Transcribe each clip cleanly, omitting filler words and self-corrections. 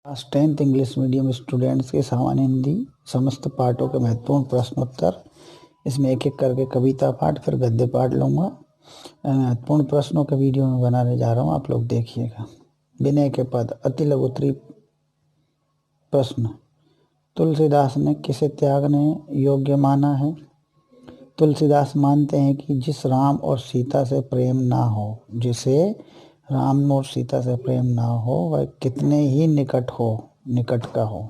Class 10th English medium students के सामान्य हिंदी समस्त पाठों के महत्वपूर्ण प्रश्नोत्तर। इसमें एक एक करके कविता पाठ फिर गद्य पाठ लूँगा। महत्वपूर्ण प्रश्नों के वीडियो में बनाने जा रहा हूँ, आप लोग देखिएगा। विनय के पद, अति लघुत्तरी प्रश्न। तुलसीदास ने किसे त्यागने योग्य माना है? तुलसीदास मानते हैं कि जिस राम और सीता से प्रेम ना हो, जिसे राम और सीता से प्रेम ना हो, वह कितने ही निकट का हो,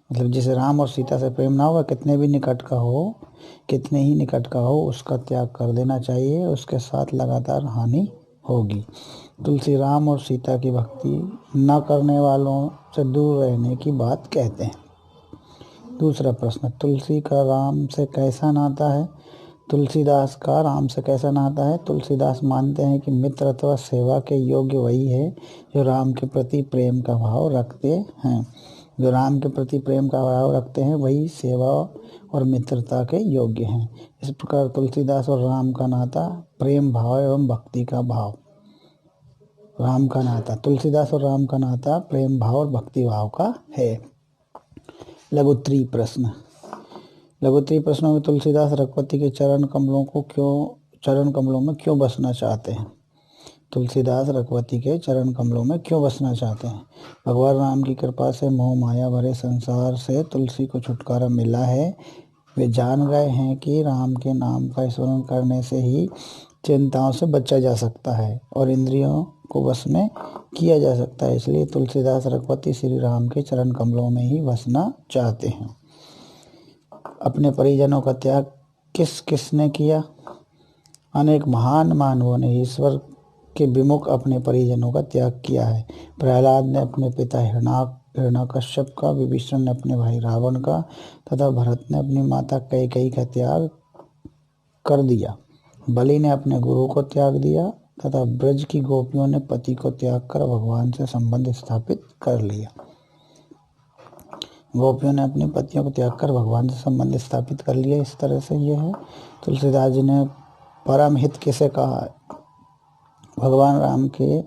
मतलब जिसे राम और सीता से प्रेम ना हो वह कितने भी निकट का हो, कितने ही निकट का हो, उसका त्याग कर देना चाहिए, उसके साथ लगातार हानि होगी। तुलसी राम और सीता की भक्ति न करने वालों से दूर रहने की बात कहते हैं। दूसरा प्रश्न, तुलसी का राम से कैसा नाता है? तुलसीदास का राम से कैसा नाता है? तुलसीदास मानते हैं कि मित्र अथवा सेवा के योग्य वही है जो राम के प्रति प्रेम का भाव रखते हैं। जो राम के प्रति प्रेम का भाव रखते हैं वही सेवा और मित्रता के योग्य हैं। इस प्रकार तुलसीदास और राम का नाता प्रेम भाव एवं भक्ति का भाव। राम का नाता, तुलसीदास और राम का नाता प्रेम भाव और भक्ति भाव का है। लघुत्तरी प्रश्न। लघुत्तरी प्रश्नों में तुलसीदास रघुपति के चरण कमलों में क्यों बसना चाहते हैं? तुलसीदास रघुपति के चरण कमलों में क्यों बसना चाहते हैं? भगवान राम की कृपा से मोह माया भरे संसार से तुलसी को छुटकारा मिला है। वे जान गए हैं कि राम के नाम का स्मरण करने से ही चिंताओं से बचा जा सकता है और इंद्रियों को वश में किया जा सकता है। इसलिए तुलसीदास रघुपति श्री राम के चरण कमलों में ही बसना चाहते हैं। अपने परिजनों का त्याग किसने किया? अनेक महान मानवों ने ईश्वर के विमुख अपने परिजनों का त्याग किया है। प्रहलाद ने अपने पिता हिरण्यकश्यप का, विभीषण ने अपने भाई रावण का तथा भरत ने अपनी माता कैकेयी का त्याग कर दिया। बलि ने अपने गुरु को त्याग दिया तथा ब्रज की गोपियों ने पति को त्याग कर भगवान से संबंध स्थापित कर लिया। गोपियों ने अपने पतियों को त्याग कर भगवान से संबंध स्थापित कर लिया। इस तरह से ये है। तुलसीदास जी ने परम हित किसे कहा? भगवान राम के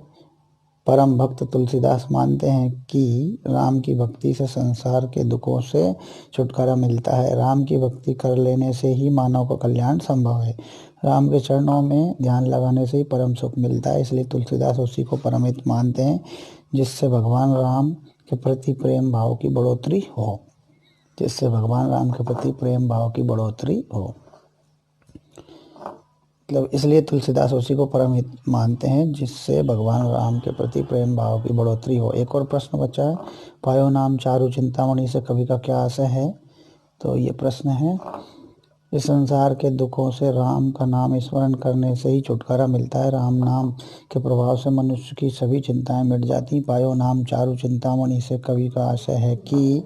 परम भक्त तुलसीदास मानते हैं कि राम की भक्ति से संसार के दुखों से छुटकारा मिलता है। राम की भक्ति कर लेने से ही मानव का कल्याण संभव है। राम के चरणों में ध्यान लगाने से ही परम सुख मिलता है। इसलिए तुलसीदास उसी को परम हित मानते हैं जिससे भगवान राम के प्रति प्रेम भाव की बढ़ोतरी हो, जिससे भगवान राम के प्रति प्रेम भाव की बढ़ोतरी हो। मतलब इसलिए तुलसीदास उसी को परम हित मानते हैं जिससे भगवान राम के प्रति प्रेम भाव की बढ़ोतरी हो। एक और प्रश्न बचा है, पायो नाम चारु चिंतामणि से कवि का क्या आशय है? तो ये प्रश्न है, इस संसार के दुखों से राम का नाम स्मरण करने से ही छुटकारा मिलता है। राम नाम के प्रभाव से मनुष्य की सभी चिंताएं मिट जाती। पायो नाम चारु चिंतामणि से कवि का आशय है कि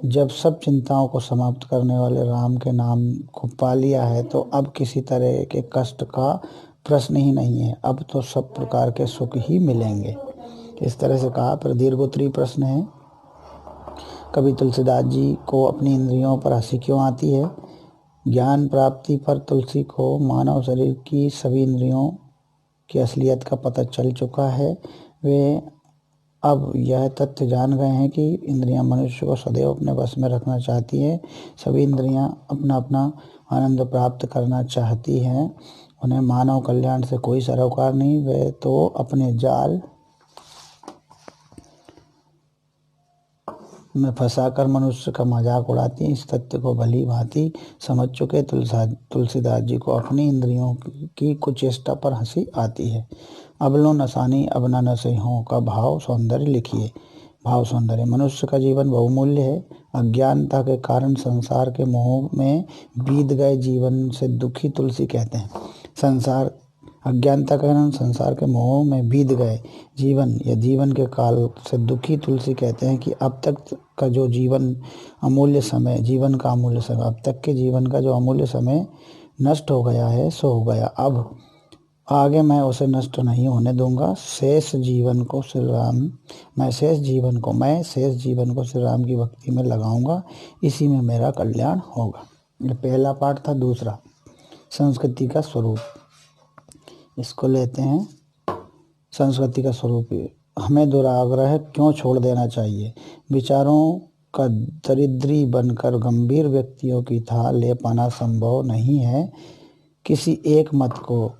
जब सब चिंताओं को समाप्त करने वाले राम के नाम को पा लिया है तो अब किसी तरह के कष्ट का प्रश्न ही नहीं है। अब तो सब प्रकार के सुख ही मिलेंगे। इस तरह से कहा। पर दीर्घोत्तरी प्रश्न है, कवि तुलसीदास जी को अपनी इंद्रियों पर हंसी क्यों आती है? ज्ञान प्राप्ति पर तुलसी को मानव शरीर की सभी इंद्रियों की असलियत का पता चल चुका है। वे अब यह तथ्य जान गए हैं कि इंद्रियां मनुष्य को सदैव अपने वश में रखना चाहती हैं। सभी इंद्रियां अपना अपना आनंद प्राप्त करना चाहती हैं। उन्हें मानव कल्याण से कोई सरोकार नहीं। वे तो अपने जाल में फंसाकर मनुष्य का मजाक उड़ाती हैं। इस तथ्य को भली भांति समझ चुके तुलसीदास जी को अपनी इंद्रियों की कुचेष्टा पर हंसी आती है। अब लो नसानी अब न नसे हों का भाव सौंदर्य लिखिए। भाव सौंदर्य, मनुष्य का जीवन बहुमूल्य है। अज्ञानता के कारण संसार के मोह में बीत गए जीवन से दुखी तुलसी कहते हैं। अज्ञानता के कारण संसार के मोह में बीत गए जीवन के काल से दुखी तुलसी कहते हैं कि अब तक का जो जीवन का अमूल्य समय, अब तक के जीवन का जो अमूल्य समय नष्ट हो गया है सो हो गया। अब आगे मैं उसे नष्ट नहीं होने दूंगा। शेष जीवन को श्री राम की भक्ति में लगाऊंगा। इसी में मेरा कल्याण होगा। ये पहला पाठ था। दूसरा, संस्कृति का स्वरूप। इसको लेते हैं संस्कृति का स्वरूप। हमें दुराग्रह क्यों छोड़ देना चाहिए? विचारों का दरिद्री बनकर गंभीर व्यक्तियों की था ले पाना संभव नहीं है। किसी एक मत को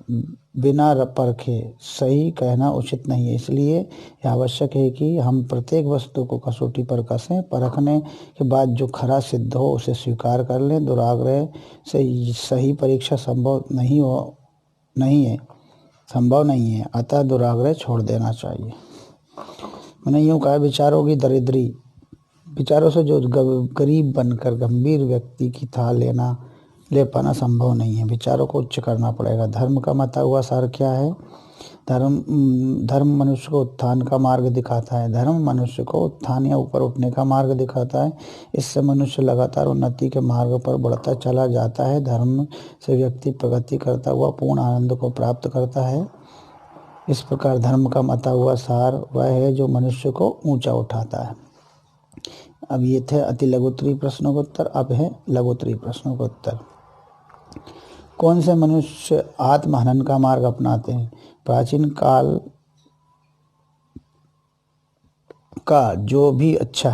बिना परखे सही कहना उचित नहीं है। इसलिए यह आवश्यक है कि हम प्रत्येक वस्तु को कसौटी पर कसें, परखने के बाद जो खरा सिद्ध हो उसे स्वीकार कर लें। दुराग्रह से सही परीक्षा संभव नहीं है, अतः दुराग्रह छोड़ देना चाहिए। मैंने यूँ कहा, विचारों की दरिद्री, विचारों से जो गरीब बनकर गंभीर व्यक्ति की था ले पाना संभव नहीं है। विचारों को उच्च करना पड़ेगा। धर्म का मता हुआ सार क्या है? धर्म मनुष्य को उत्थान का मार्ग दिखाता है। धर्म मनुष्य को उत्थान या ऊपर उठने का मार्ग दिखाता है। इससे मनुष्य लगातार उन्नति के मार्ग पर बढ़ता चला जाता है। धर्म से व्यक्ति प्रगति करता हुआ पूर्ण आनंद को प्राप्त करता है। इस प्रकार धर्म का मता हुआ सार वह है जो मनुष्य को ऊंचा उठाता है। अब ये थे अति लघुत्तरीय प्रश्नों का उत्तर। अब है लघुत्तरीय प्रश्नों का उत्तर। कौन से मनुष्य आत्महनन का मार्ग अपनाते हैं? प्राचीन काल का जो भी अच्छा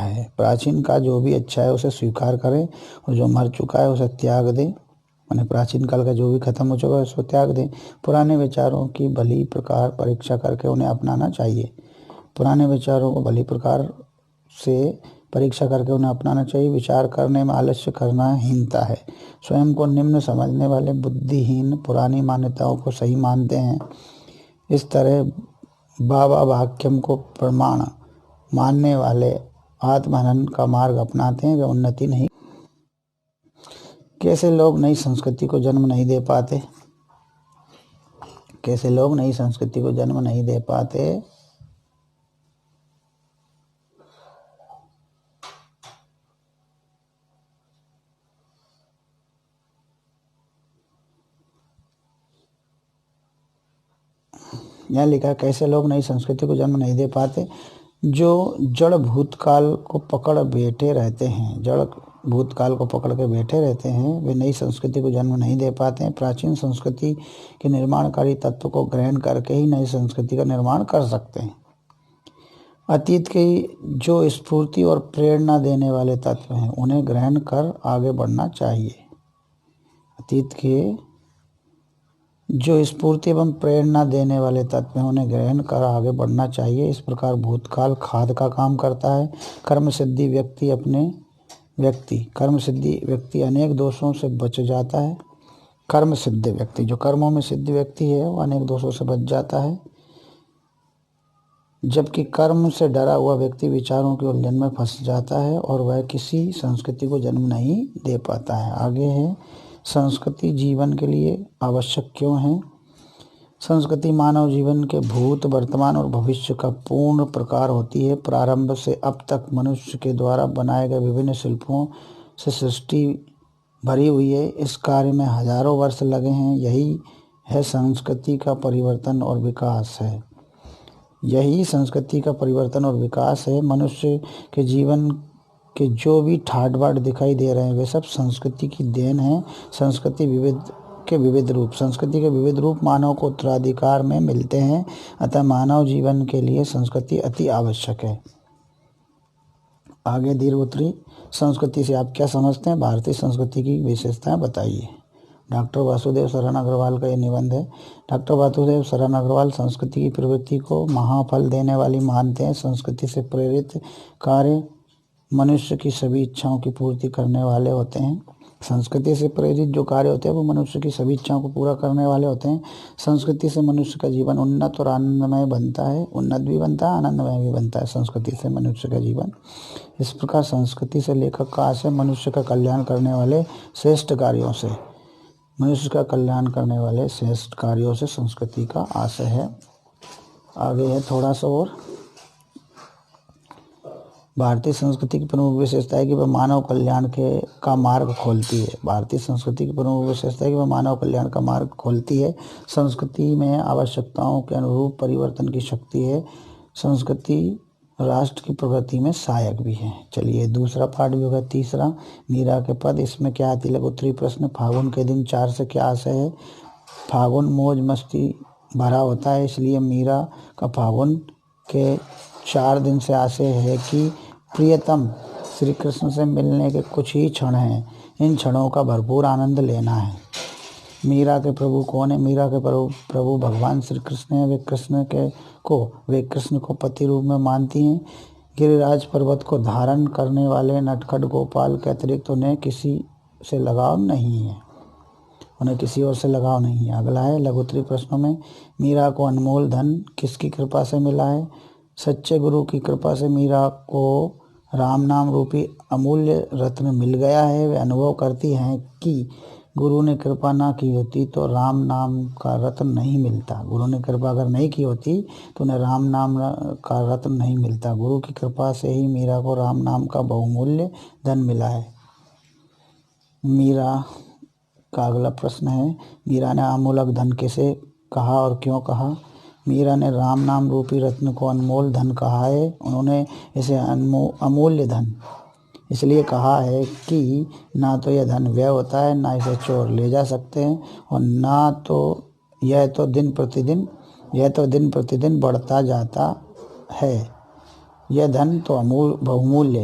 है उसे स्वीकार करें, और जो मर चुका है उसे त्याग दें। माने प्राचीन काल का जो भी खत्म हो चुका है उसको त्याग दें। पुराने विचारों की भली प्रकार परीक्षा करके उन्हें अपनाना चाहिए। पुराने विचारों को भली प्रकार से परीक्षा करके उन्हें अपनाना चाहिए। विचार करने में आलस्य करना हीनता है। स्वयं को निम्न समझने वाले बुद्धिहीन पुरानी मान्यताओं को सही मानते हैं। इस तरह बाबा वाक्यम को प्रमाण मानने वाले आत्महनन का मार्ग अपनाते हैं, वे उन्नति नहीं। कैसे लोग नई संस्कृति को जन्म नहीं दे पाते? कैसे लोग नई संस्कृति को जन्म नहीं दे पाते? यहाँ लिखा है, कैसे लोग नई संस्कृति को जन्म नहीं दे पाते? जो जड़ भूतकाल को पकड़ के बैठे रहते हैं वे नई संस्कृति को जन्म नहीं दे पाते हैं। प्राचीन संस्कृति के निर्माणकारी तत्व को ग्रहण करके ही नई संस्कृति का निर्माण कर सकते हैं। अतीत के जो स्फूर्ति और प्रेरणा देने वाले तत्व हैं उन्हें ग्रहण कर आगे बढ़ना चाहिए। अतीत के जो स्फूर्ति एवं प्रेरणा देने वाले तत्व हैं उन्हें ग्रहण कर आगे बढ़ना चाहिए। इस प्रकार भूतकाल खाद का काम करता है। कर्म सिद्धि व्यक्ति अनेक दोषों से बच जाता है। कर्म सिद्ध व्यक्ति, जो कर्मों में सिद्ध व्यक्ति है, वो अनेक दोषों से बच जाता है। जबकि कर्म से डरा हुआ व्यक्ति विचारों के उलझन में फंस जाता है और वह किसी संस्कृति को जन्म नहीं दे पाता है। आगे है, संस्कृति जीवन के लिए आवश्यक क्यों है? संस्कृति मानव जीवन के भूत, वर्तमान और भविष्य का पूर्ण प्रकार होती है। प्रारंभ से अब तक मनुष्य के द्वारा बनाए गए विभिन्न शिल्पों से सृष्टि भरी हुई है। इस कार्य में हजारों वर्ष लगे हैं। यही है संस्कृति का परिवर्तन और विकास है। मनुष्य के जीवन के जो भी ठाट बाट दिखाई दे रहे हैं वे सब संस्कृति की देन है। संस्कृति के विविध रूप मानव को उत्तराधिकार में मिलते हैं। अतः मानव जीवन के लिए संस्कृति अति आवश्यक है। आगे दीर्घोत्तरी, संस्कृति से आप क्या समझते हैं? भारतीय संस्कृति की विशेषताएं बताइए। डॉक्टर वासुदेव शरण अग्रवाल का ये निबंध है। डॉक्टर वासुदेव शरण अग्रवाल संस्कृति की प्रवृत्ति को महाफल देने वाली मानते हैं। संस्कृति से प्रेरित कार्य मनुष्य की सभी इच्छाओं की पूर्ति करने वाले होते हैं। संस्कृति से प्रेरित जो कार्य होते हैं वो मनुष्य की सभी इच्छाओं को पूरा करने वाले होते हैं। संस्कृति से मनुष्य का जीवन उन्नत और आनंदमय बनता है। उन्नत भी बनता है, आनंदमय भी बनता है संस्कृति से मनुष्य का जीवन। इस प्रकार संस्कृति से लेखक का आशय मनुष्य का कल्याण करने वाले श्रेष्ठ कार्यों से संस्कृति का आशय है। आगे है थोड़ा सा और, भारतीय संस्कृति की प्रमुख विशेषता है कि वह मानव कल्याण का मार्ग खोलती है। संस्कृति में आवश्यकताओं के अनुरूप परिवर्तन की शक्ति है। संस्कृति राष्ट्र की प्रगति में सहायक भी है। चलिए दूसरा पार्ट भी होगा, तीसरा मीरा के पद। इसमें क्या है? तिलक उत्तरी प्रश्न, फागुन के दिन 4 से क्या आशय है? फागुन मौज मस्ती भरा होता है, इसलिए मीरा का फागुन के 4 दिन से आशय है कि प्रियतम श्री कृष्ण से मिलने के कुछ ही क्षण हैं, इन क्षणों का भरपूर आनंद लेना है। मीरा के प्रभु कौन है? मीरा के प्रभु भगवान श्री कृष्ण है। वे कृष्ण को पति रूप में मानती हैं। गिरिराज पर्वत को धारण करने वाले नटखट गोपाल के अतिरिक्त उन्हें किसी से लगाव नहीं है, उन्हें किसी और से लगाव नहीं है। अगला है लघुत्तरी प्रश्नों में मीरा को अनमोल धन किसकी कृपा से मिला है? सच्चे गुरु की कृपा से मीरा को राम नाम रूपी अमूल्य रत्न मिल गया है। वे अनुभव करती हैं कि गुरु ने कृपा ना की होती तो राम नाम का रत्न नहीं मिलता। गुरु ने कृपा अगर नहीं की होती तो उन्हें राम नाम का रत्न नहीं मिलता। गुरु की कृपा से ही मीरा को राम नाम का बहुमूल्य धन मिला है। मीरा का अगला प्रश्न है मीरा ने अमूलक धन किसे कहा और क्यों कहा? मीरा ने राम नाम रूपी रत्न को अनमोल धन कहा है। उन्होंने इसे अमूल्य धन इसलिए कहा है कि ना तो यह धन व्यय होता है, ना इसे चोर ले जा सकते हैं, और ना तो यह तो दिन प्रतिदिन बढ़ता जाता है। यह धन तो बहुमूल्य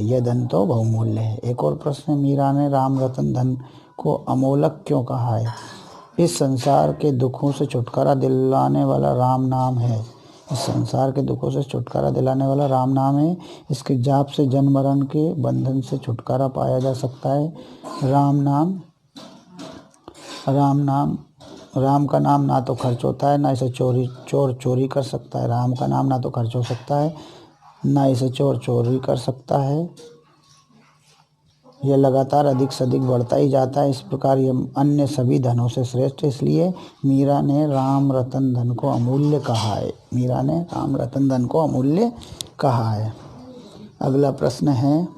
है। एक और प्रश्न, मीरा ने राम रतन धन को अमोलक क्यों कहा है? इस संसार के दुखों से छुटकारा दिलाने वाला राम नाम है। इसके जाप से जन्म मरण के बंधन से छुटकारा पाया जा सकता है। राम का नाम ना तो खर्च होता है, ना इसे चोर चोरी कर सकता है। राम का नाम ना तो खर्च हो सकता है, ना इसे चोर चोरी कर सकता है। यह लगातार अधिक से अधिक बढ़ता ही जाता है। इस प्रकार यह अन्य सभी धनों से श्रेष्ठ है। इसलिए मीरा ने राम रतन धन को अमूल्य कहा है। अगला प्रश्न है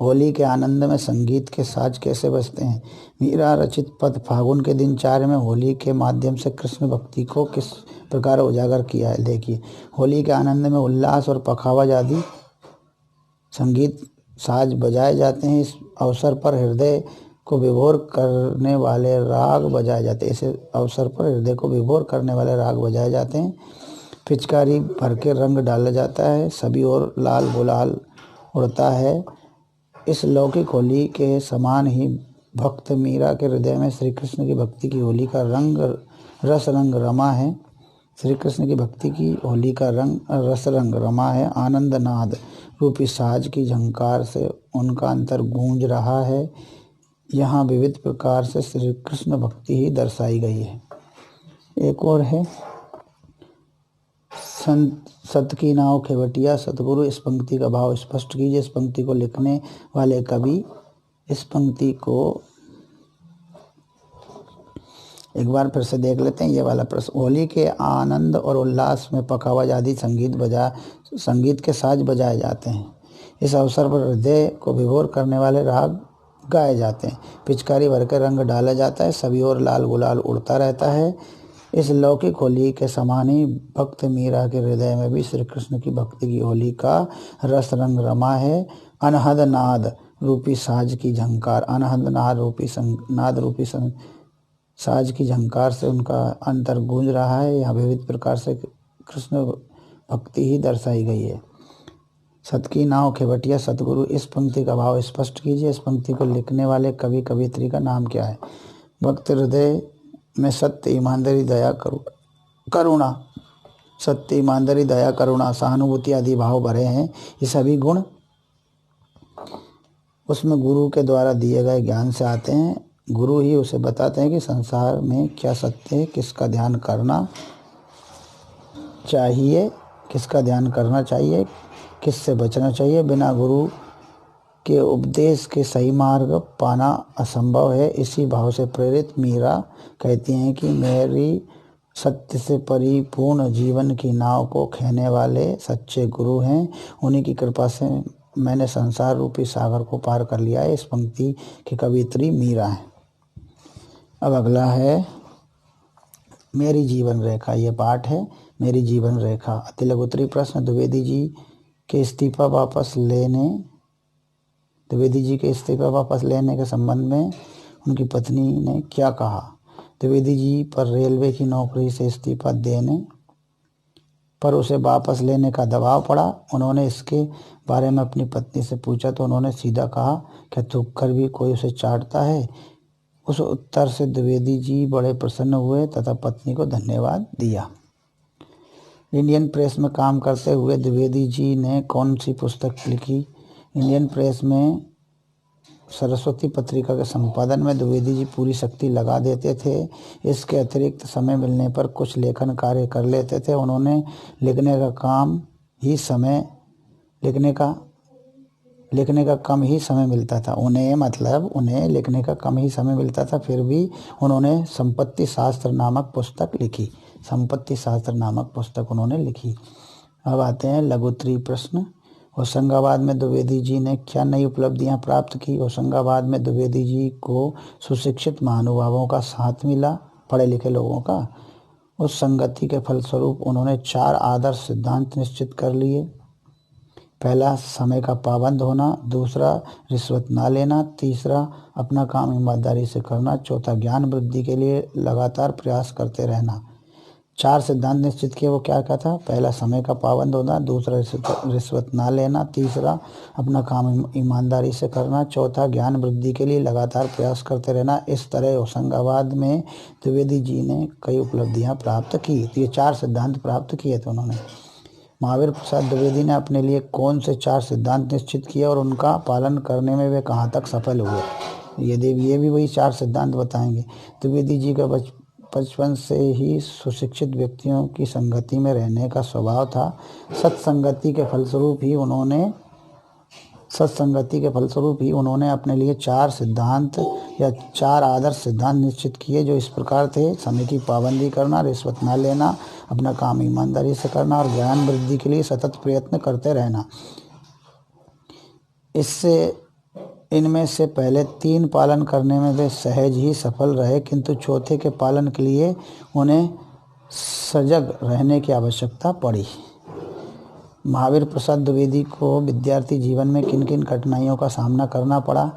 होली के आनंद में संगीत के साज कैसे बजते हैं? मीरा रचित पद फागुन के दिनचर्या में होली के माध्यम से कृष्ण भक्ति को किस प्रकार उजागर किया है? देखिए, होली के आनंद में उल्लास और पखावज आदि संगीत साज बजाए जाते हैं। इस अवसर पर हृदय को विभोर करने वाले राग बजाए जाते हैं। पिचकारी भर के रंग डाला जाता है। सभी ओर लाल गुलाल उड़ता है। इस लौकिक होली के समान ही भक्त मीरा के हृदय में श्री कृष्ण की भक्ति की होली का रस रंग रमा है। आनंद नाद रूपी साज की झंकार से उनका अंतर गूंज रहा है। यहाँ विविध प्रकार से श्री कृष्ण भक्ति ही दर्शाई गई है। एक और है सत की नाव खेवटिया सतगुरु। इस पंक्ति का भाव स्पष्ट कीजिए। इस पंक्ति को लिखने वाले कवि इस पंक्ति को एक बार फिर से देख लेते हैं। ये वाला प्रश्न, होली के आनंद और उल्लास में पखावज आदि संगीत के साज बजाए जाते हैं। इस अवसर पर हृदय को विभोर करने वाले राग गाए जाते हैं। पिचकारी भर के रंग डाला जाता है। सभी ओर लाल गुलाल उड़ता रहता है। इस लौकिक होली के समान ही भक्त मीरा के हृदय में भी श्री कृष्ण की भक्ति की होली का रस रंग रमा है। अनहद नाद रूपी साज की झंकार साज की झंकार से उनका अंतर गूंज रहा है। यहाँ विविध प्रकार से कृष्ण भक्ति ही दर्शाई गई है। सत की नाव खेवटिया सतगुरु। इस पंक्ति का भाव स्पष्ट कीजिए। इस पंक्ति को लिखने वाले कवि कवियत्री का नाम क्या है? भक्त हृदय में सत्य ईमानदारी दया करुणा सहानुभूति आदि भाव भरे हैं। ये सभी गुण उसमें गुरु के द्वारा दिए गए ज्ञान से आते हैं। गुरु ही उसे बताते हैं कि संसार में क्या सत्य है, किसका ध्यान करना चाहिए, किससे बचना चाहिए। बिना गुरु के उपदेश के सही मार्ग पाना असंभव है। इसी भाव से प्रेरित मीरा कहती हैं कि मेरी सत्य से परिपूर्ण जीवन की नाव को खेने वाले सच्चे गुरु हैं। उन्हीं की कृपा से मैंने संसार रूपी सागर को पार कर लिया है। इस पंक्ति की कवियत्री मीरा है। अब अगला है मेरी जीवन रेखा। ये पाठ है मेरी जीवन रेखा। अति लघुत्तरी प्रश्न, द्विवेदी जी के इस्तीफा वापस लेने के संबंध में उनकी पत्नी ने क्या कहा? द्विवेदी जी पर रेलवे की नौकरी से इस्तीफा देने पर उसे वापस लेने का दबाव पड़ा। उन्होंने इसके बारे में अपनी पत्नी से पूछा तो उन्होंने सीधा कहा, क्या थूक कर भी कोई उसे चाटता है? उस उत्तर से द्विवेदी जी बड़े प्रसन्न हुए तथा पत्नी को धन्यवाद दिया। इंडियन प्रेस में काम करते हुए द्विवेदी जी ने कौन सी पुस्तक लिखी? इंडियन प्रेस में सरस्वती पत्रिका के संपादन में द्विवेदी जी पूरी शक्ति लगा देते थे। इसके अतिरिक्त समय मिलने पर कुछ लेखन कार्य कर लेते थे। उन्होंने लिखने का कम ही समय मिलता था। उन्हें लिखने का कम ही समय मिलता था, फिर भी उन्होंने संपत्ति शास्त्र नामक पुस्तक उन्होंने लिखी। अब आते हैं लघुत्तरीय प्रश्न। होशंगाबाद में द्विवेदी जी ने क्या नई उपलब्धियां प्राप्त की? होशंगाबाद में द्विवेदी जी को सुशिक्षित महानुभावों का साथ मिला, पढ़े लिखे लोगों का। उस संगति के फलस्वरूप उन्होंने 4 आदर्श सिद्धांत निश्चित कर लिए। पहला, समय का पाबंद होना। दूसरा, रिश्वत ना लेना। तीसरा, अपना काम ईमानदारी से करना। चौथा, ज्ञान वृद्धि के लिए लगातार प्रयास करते रहना। 4 सिद्धांत निश्चित किए, वो क्या क्या था? पहला, समय का पाबंद होना। दूसरा, रिश्वत ना लेना। तीसरा, अपना काम ईमानदारी से करना। चौथा, ज्ञान वृद्धि के लिए लगातार प्रयास करते रहना। इस तरह होशंगाबाद में द्विवेदी जी ने कई उपलब्धियां प्राप्त की। तो ये 4 सिद्धांत प्राप्त किए थे उन्होंने। महावीर प्रसाद द्विवेदी ने अपने लिए कौन से 4 सिद्धांत निश्चित किए और उनका पालन करने में वे कहाँ तक सफल हुए? ये भी वही 4 सिद्धांत बताएंगे। द्विवेदी जी का बचपन से ही सुशिक्षित व्यक्तियों की संगति में रहने का स्वभाव था। सत्संगति के फलस्वरूप ही उन्होंने अपने लिए 4 सिद्धांत या 4 आदर्श सिद्धांत निश्चित किए, जो इस प्रकार थे: समय की पाबंदी करना, रिश्वत न लेना, अपना काम ईमानदारी से करना और ज्ञान वृद्धि के लिए सतत प्रयत्न करते रहना। इनमें से पहले 3 पालन करने में वे सहज ही सफल रहे, किंतु चौथे के पालन के लिए उन्हें सजग रहने की आवश्यकता पड़ी। महावीर प्रसाद द्विवेदी को विद्यार्थी जीवन में किन किन कठिनाइयों का सामना करना पड़ा?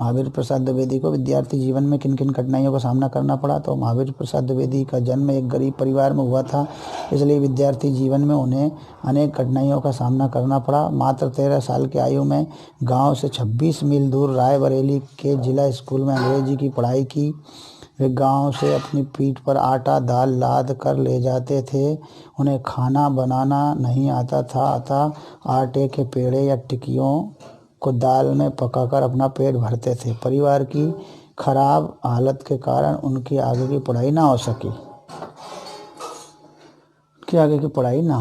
महावीर प्रसाद द्विवेदी को विद्यार्थी जीवन में किन किन कठिनाइयों का सामना करना पड़ा? तो महावीर प्रसाद द्विवेदी का जन्म एक गरीब परिवार में हुआ था, इसलिए विद्यार्थी जीवन में उन्हें अनेक कठिनाइयों का सामना करना पड़ा। मात्र 13 साल की आयु में गांव से 26 मील दूर रायबरेली के जिला स्कूल में अंग्रेजी की पढ़ाई की। वे गांव से अपनी पीठ पर आटा दाल लाद कर ले जाते थे। उन्हें खाना बनाना नहीं आता था, अतः आटे के पेड़े या टिक्कियों को दाल में पकाकर अपना पेट भरते थे। परिवार की खराब हालत के कारण उनकी आगे की पढ़ाई ना हो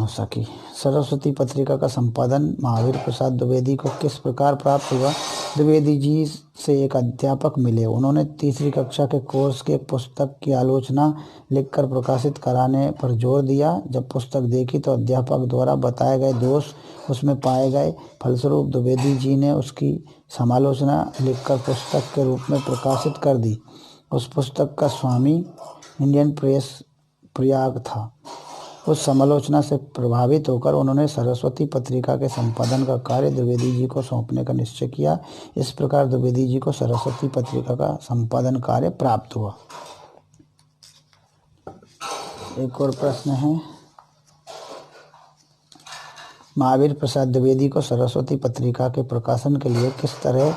सकी। सरस्वती पत्रिका का संपादन महावीर प्रसाद द्विवेदी को किस प्रकार प्राप्त हुआ? द्विवेदी जी से एक अध्यापक मिले। उन्होंने 3री कक्षा के कोर्स की एक पुस्तक की आलोचना लिखकर प्रकाशित कराने पर जोर दिया। जब पुस्तक देखी तो अध्यापक द्वारा बताए गए दोष उसमें पाए गए। फलस्वरूप द्विवेदी जी ने उसकी समालोचना लिखकर पुस्तक के रूप में प्रकाशित कर दी। उस पुस्तक का स्वामी इंडियन प्रेस प्रयाग था। उस समालोचना से प्रभावित होकर उन्होंने सरस्वती पत्रिका के संपादन का कार्य द्विवेदी जी को सौंपने का निश्चय किया। इस प्रकार द्विवेदी जी को सरस्वती पत्रिका का संपादन कार्य प्राप्त हुआ। एक और प्रश्न है, महावीर प्रसाद द्विवेदी को सरस्वती पत्रिका के प्रकाशन के लिए किस तरह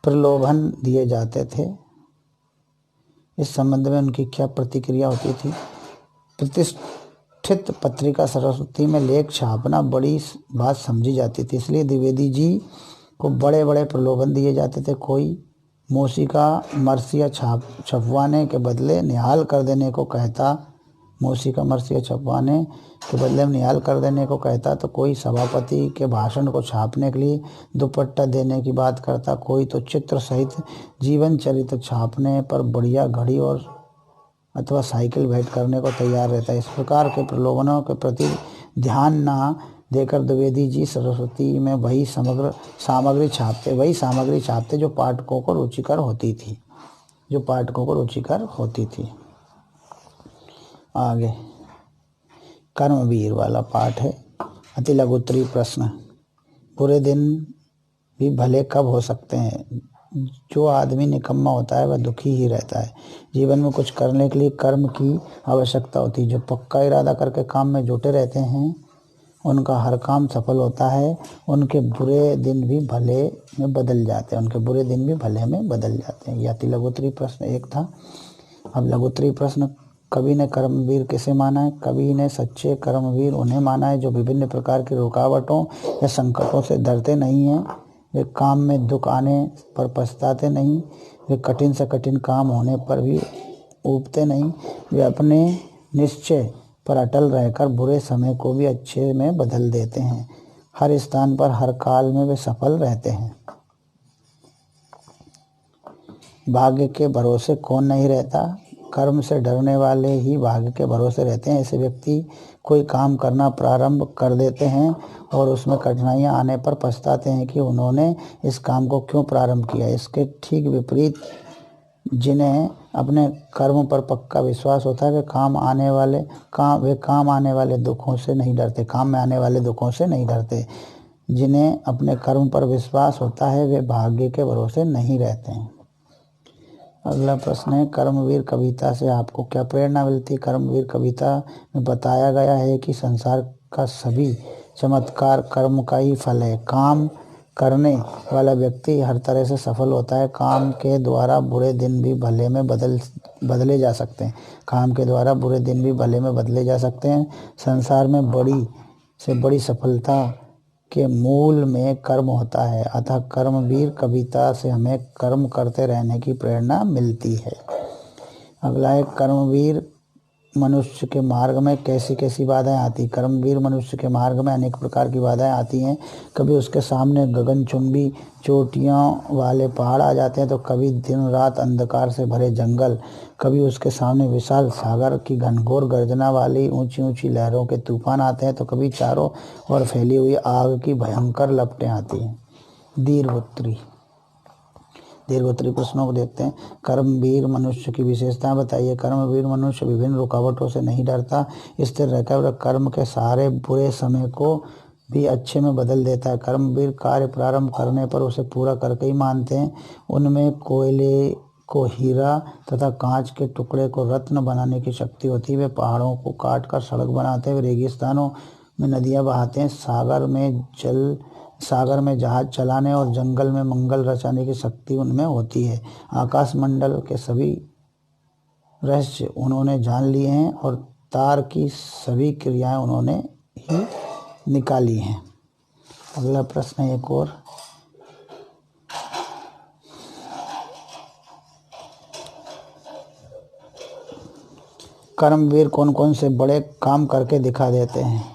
प्रलोभन दिए जाते थे? इस संबंध में उनकी क्या प्रतिक्रिया होती थी? प्रतिष्ठित पत्रिका सरस्वती में लेख छापना बड़ी बात समझी जाती थी, इसलिए द्विवेदी जी को बड़े बड़े प्रलोभन दिए जाते थे। कोई मौसी का मरसिया छपवाने के बदले निहाल कर देने को कहता, तो कोई सभापति के भाषण को छापने के लिए दुपट्टा देने की बात करता, कोई तो चित्र सहित जीवन चरित्र छापने पर बढ़िया घड़ी और अथवा साइकिल भेंट करने को तैयार रहता है। इस प्रकार के प्रलोभनों के प्रति ध्यान न देकर द्विवेदी जी सरस्वती में वही सामग्री छापते जो पाठकों को रुचिकर होती थी। आगे कर्मवीर वाला पाठ है। अति लघुत्तरीय प्रश्न। बुरे दिन भी भले कब हो सकते हैं? जो आदमी निकम्मा होता है वह दुखी ही रहता है। जीवन में कुछ करने के लिए कर्म की आवश्यकता होती है। जो पक्का इरादा करके काम में जुटे रहते हैं उनका हर काम सफल होता है, उनके बुरे दिन भी भले में बदल जाते हैं, उनके बुरे दिन भी भले में बदल जाते हैं। यह लघुत्तरी प्रश्न 1 था। अब लघुत्तरी प्रश्न, कवि ने कर्मवीर किसे माना है? कवि ने सच्चे कर्मवीर उन्हें माना है जो विभिन्न प्रकार की रुकावटों या संकटों से डरते नहीं हैं, वे काम में दुख आने पर पछताते नहीं, वे कठिन से कठिन काम होने पर भी ऊबते नहीं, वे अपने निश्चय पर अटल रहकर बुरे समय को भी अच्छे में बदल देते हैं, हर स्थान पर हर काल में वे सफल रहते हैं। भाग्य के भरोसे कौन नहीं रहता? कर्म से डरने वाले ही भाग्य के भरोसे रहते हैं। ऐसे व्यक्ति कोई काम करना प्रारंभ कर देते हैं और उसमें कठिनाइयां आने पर पछताते हैं कि उन्होंने इस काम को क्यों प्रारंभ किया। इसके ठीक विपरीत जिन्हें अपने कर्म पर पक्का विश्वास होता है वे काम में आने वाले दुखों से नहीं डरते। जिन्हें अपने कर्म पर विश्वास होता है वे भाग्य के भरोसे नहीं रहते हैं। अगला प्रश्न है, कर्मवीर कविता से आपको क्या प्रेरणा मिलती है? कर्मवीर कविता में बताया गया है कि संसार का सभी चमत्कार कर्म का ही फल है। काम करने वाला व्यक्ति हर तरह से सफल होता है। काम के द्वारा बुरे दिन भी भले में बदले जा सकते हैं। संसार में बड़ी से बड़ी सफलता के मूल में कर्म होता है, अतः कर्मवीर कविता से हमें कर्म करते रहने की प्रेरणा मिलती है। अगला है, कर्मवीर मनुष्य के मार्ग में कैसी कैसी बाधाएं आती? कर्मवीर मनुष्य के मार्ग में अनेक प्रकार की बाधाएं आती हैं। कभी उसके सामने गगनचुंबी चोटियों वाले पहाड़ आ जाते हैं, तो कभी दिन रात अंधकार से भरे जंगल, कभी उसके सामने विशाल सागर की घनघोर गर्जना वाली ऊंची ऊंची लहरों के तूफान आते हैं, तो कभी चारों ओर फैली हुई आग की भयंकर लपटें आती हैं। दीर्घोत्तरी प्रश्नों को देखते हैं। कर्मवीर मनुष्य की विशेषताएं बताइए। कर्मवीर मनुष्य विभिन्न रुकावटों से नहीं डरता, स्थिर रहकर वह कर्म के सारे बुरे समय को भी अच्छे में बदल देता है। कर्मवीर कार्य प्रारंभ करने पर उसे पूरा करके ही मानते हैं। उनमें कोयले को हीरा तथा कांच के टुकड़े को रत्न बनाने की शक्ति होती है। वे पहाड़ों को काट कर सड़क बनाते हैं, वे रेगिस्तानों में नदियां बहाते हैं, सागर में जहाज चलाने और जंगल में मंगल रचाने की शक्ति उनमें होती है। आकाश मंडल के सभी रहस्य उन्होंने जान लिए हैं और तार की सभी क्रियाएं उन्होंने ही निकाली हैं। अगला प्रश्न एक और, कर्मवीर कौन कौन से बड़े काम करके दिखा देते हैं?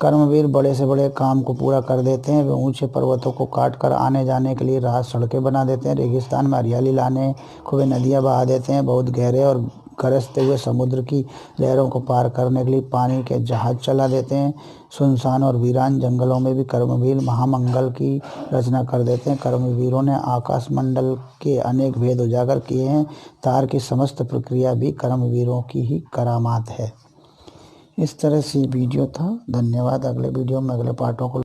कर्मवीर बड़े से बड़े काम को पूरा कर देते हैं। वे ऊंचे पर्वतों को काट कर आने जाने के लिए राह सड़कें बना देते हैं। रेगिस्तान में हरियाली लाने को वे नदियां बहा देते हैं। बहुत गहरे और गरजते हुए समुद्र की लहरों को पार करने के लिए पानी के जहाज चला देते हैं। सुनसान और वीरान जंगलों में भी कर्मवीर महामंगल की रचना कर देते हैं। कर्मवीरों ने आकाश मंडल के अनेक भेद उजागर किए हैं। तार की समस्त प्रक्रिया भी कर्मवीरों की ही करामात है। इस तरह से वीडियो था। धन्यवाद। अगले वीडियो में अगले पार्टों को